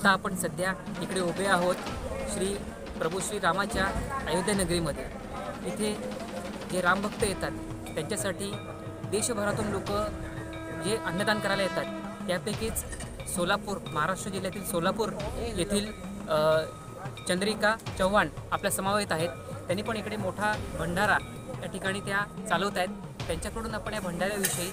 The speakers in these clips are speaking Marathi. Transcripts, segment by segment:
आत्ता आपण सध्या इकडे उभे आहोत श्री प्रभू श्री रामाच्या अयोध्या नगरीमध्ये। इथे जे रामभक्त येतात त्यांच्यासाठी देशभरातून लोक जे अन्नदान करायला येतात त्यापैकीच सोलापूर, महाराष्ट्र जिल्ह्यातील सोलापूर येथील चंद्रिका चव्हाण आपल्या समवेत आहेत। त्यांनी पण इकडे मोठा भंडारा या ठिकाणी त्या चालवत आहेत। त्यांच्याकडून आपण या भंडाऱ्याविषयी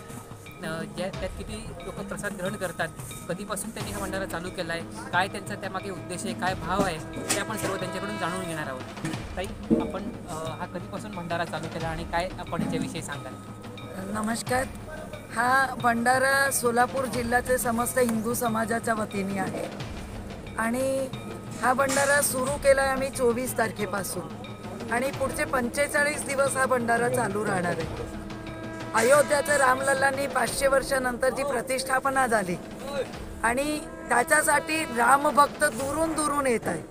त्यात किती लोक प्रसाद ग्रहण करतात, कधीपासून त्यांनी हा भंडारा चालू केला आहे, काय त्यांचा त्यामागे उद्देश आहे, काय भाव आहे, ते आपण सर्व त्यांच्याकडून जाणून घेणार आहोत। ताई, आपण हा कधीपासून भंडारा चालू केला आणि काय आपण याच्याविषयी सांगाल? नमस्कार। हा भंडारा सोलापूर जिल्ह्याचे समस्त हिंदू समाजाच्या वतीने आहे आणि हा भंडारा सुरू केला आहे आम्ही 24 तारखेपासून आणि पुढचे 45 दिवस हा भंडारा चालू राहणार आहे। अयोध्याचं रामलल्लांनी 500 वर्षानंतरची प्रतिष्ठापना झाली आणि त्याच्यासाठी रामभक्त दुरून दुरून येत आहे।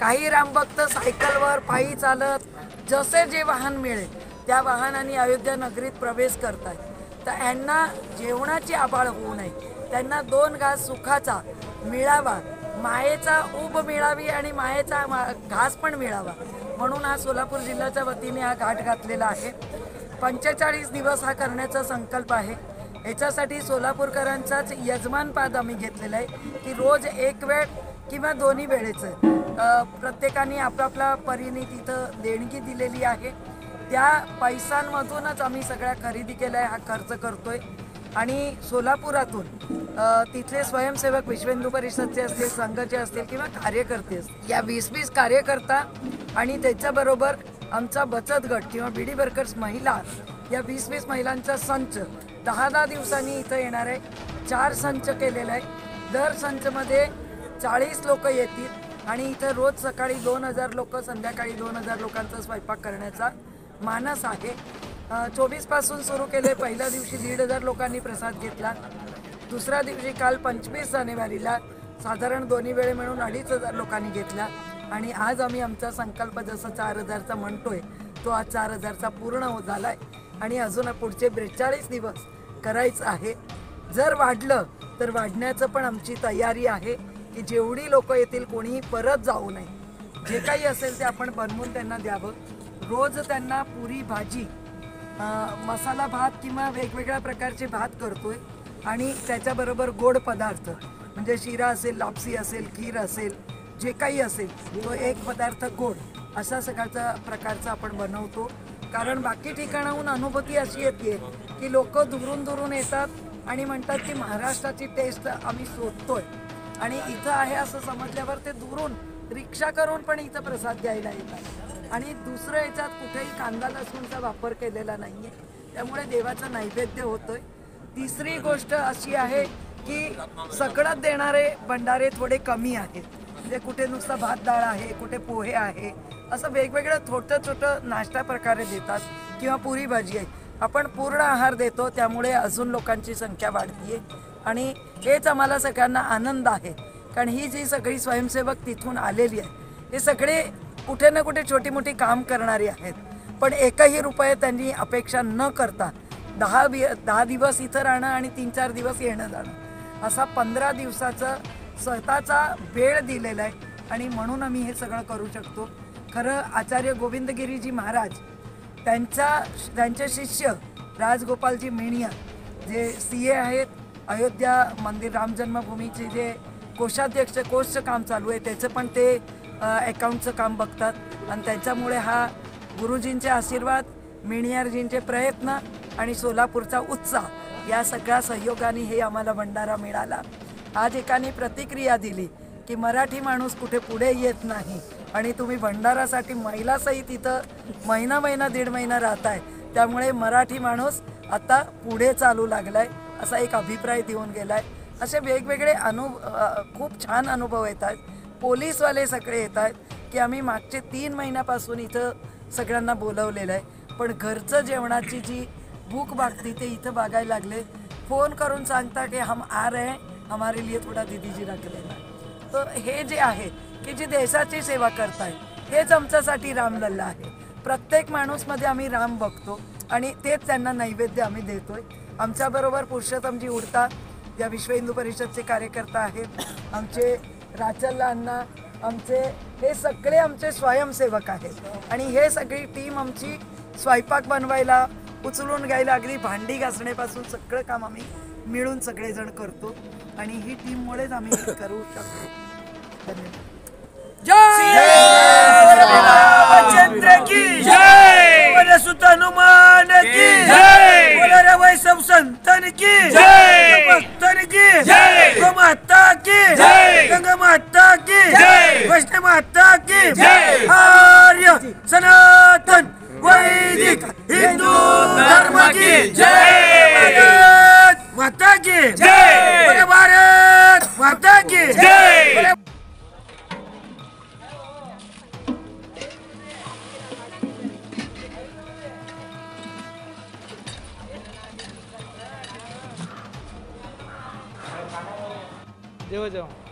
काही रामभक्त सायकलवर, पायी चालत, जसे जे वाहन मिळेल त्या वाहनांनी अयोध्या नगरीत प्रवेश करत आहेत। तर यांना जेवणाची आभाळ होऊ नये, त्यांना 2 घास सुखाचा मिळावा, मायेचा ऊब मिळावी आणि मायेचा घास पण मिळावा, म्हणून हा सोलापूर जिल्ह्याच्या वतीने हा घाट घातलेला आहे। 45 दिवस हा करण्याचा संकल्प आहे। याच्यासाठी सोलापूरकरांचाच यजमानपद आम्ही घेतलेलं आहे की रोज एक वेळ किंवा दोन्ही वेळेचं प्रत्येकाने आपापला परीने तिथं देणगी दिलेली आहे। त्या पैशांमधूनच आम्ही सगळ्या खरेदी केला आहे, हा खर्च करतोय आणि सोलापुरातून तिथले स्वयंसेवक विश्व हिंदू परिषदचे असतील, संघाचे असतील किंवा कार्यकर्ते असतील, या 20-20 कार्यकर्ता आणि त्याच्याबरोबर आमचा बचत गट किंवा बीडी वर्कर्स महिला या 20-20 महिलांचा संच 10-10 दिवसांनी इथं येणार आहे। 4 संच केलेला आहे। दर संचमध्ये 40 लोक येतील आणि इथं रोज सकाळी 2000 लोक, संध्याकाळी 2000 लोकांचा स्वयंपाक करण्याचा मानस आहे। 24 पासून सुरू केले। पहिल्या दिवशी 1500 लोकांनी प्रसाद घेतला। दुसऱ्या दिवशी काल 25 जानेवारीला साधारण दोन्ही वेळे मिळून 2500 लोकांनी घेतला आणि आज आम्ही आमचा संकल्प जसं 4000चा म्हणतोय तो आज 4000चा पूर्ण झालाय आणि अजून पुढचे 42 दिवस करायचं आहे। जर वाढलं तर वाढण्याचं पण आमची तयारी आहे की जेवढी लोक येतील कोणीही परत जाऊ नये, जे काही असेल ते आपण बनवून त्यांना द्यावं। रोज त्यांना पुरी भाजी, मसाला भात किंवा वेगवेगळ्या प्रकारचे भात करतोय आणि त्याच्याबरोबर गोड पदार्थ म्हणजे शिरा असेल, लापसी असेल, खीर असेल, जे काही असेल तो एक पदार्थ गोड अशा सगळ्याचा प्रकारचा आपण बनवतो। कारण बाकी ठिकाणाहून अनुभूती अशी येते की लोक दुरून दुरून येतात आणि म्हणतात की महाराष्ट्राची टेस्ट आम्ही शोधतोय आणि इथं आहे असं समजल्यावर ते दुरून रिक्षा करून पण इथं प्रसाद घ्यायला येतात आणि दुसरं याच्यात कुठेही कांदा लसूणचा वापर केलेला नाही आहे, त्यामुळे देवाचं नैवेद्य होतोय। तिसरी गोष्ट अशी आहे की सगळं देणारे भंडारे थोडे कमी आहेत, म्हणजे कुठे नुसता भात डाळ आहे, कुठे पोहे आहे, असं वेगवेगळं छोटं नाश्ता प्रकारे देतात किंवा पुरी भाजी आहे। आपण पूर्ण आहार देतो, त्यामुळे अजून लोकांची संख्या वाढतीये आणि हेच आम्हाला सगळ्यांना आनंद आहे। कारण ही जी सगळी स्वयंसेवक तिथून आलेली आहे हे सगळे कुठे ना कुठे छोटी मोठी काम करणारी आहेत, पण एकही रुपये त्यांनी अपेक्षा न करता 10 दिवस इथं राहणं आणि 3-4 दिवस येणं जाणं असा 15 दिवसाचा स्वतःचा वेळ दिलेला आहे आणि म्हणून आम्ही हे सगळं करू शकतो। खरं आचार्य गोविंदगिरीजी महाराज त्यांचे शिष्य राजगोपालजी मेणिया जे CA आहेत, अयोध्या मंदिर राम जन्मभूमीचे जे कोषाध्यक्ष काम चालू आहे त्याचं पण ते अकाउंटचं काम बघतात आणि त्याच्यामुळे हा गुरुजींचे आशीर्वाद, मेणियारजींचे प्रयत्न आणि सोलापूरचा उत्साह या सगळ्या सहयोगाने हे आम्हाला भंडारा मिळाला। आज एकाने प्रतिक्रिया दिली की मराठी माणूस कुठे पुढे येत नाही आणि तुम्ही भंडारासाठी महिलासहित इथं महिना 1.5 महिना राहताय, त्यामुळे मराठी माणूस आता पुढे चालू लागलाय असा एक अभिप्राय देऊन गेलाय। असे वेगवेगळे खूप छान अनुभव येत आहेत। पोलीसवाले सगळे येत आहेत की आम्ही मागचे 3 महिन्यापासून इथं सगळ्यांना बोलवलेलं आहे, पण घरचं जेवणाची जी भूक भागती ते इथं बघायला लागले। फोन करून सांगता की हम आ रहे हैं, हमारे लिए थोड़ा दीदीजी रख लेना। तो हे जे आहे की जी देशाची सेवा करताय हेच आमच्यासाठी रामलल्ला आहे। प्रत्येक माणूसमध्ये आम्ही राम बघतो आणि तेच त्यांना नैवेद्य आम्ही देतोय। आमच्याबरोबर पुरुषोत्तमजी उडता या विश्व हिंदू परिषदचे कार्यकर्ता आहेत, आमचे राचल्ला अण्णा, आमचे हे सगळे आमचे स्वयंसेवक आहेत आणि हे सगळी टीम आमची स्वयंपाक बनवायला, उचलून घ्यायला, अगदी भांडी घासण्यापासून सगळं काम आम्ही मिळून सगळेजण करतो आणि ही टीममुळेच आम्ही हे करू शकतो. धन्यवाद. रामचंद्र की जय, वनसुत हनुमान की जय, वनरवै सब संतन की जय, भक्तन की जय, गो माता की जय, गंगा माता की जय, वैष्णव माता की जय, आर्य सनातन वैदिक हिंदू धर्म की जय, भारत माता की जय, भारत माता की जय. जेव्हा जेव्हा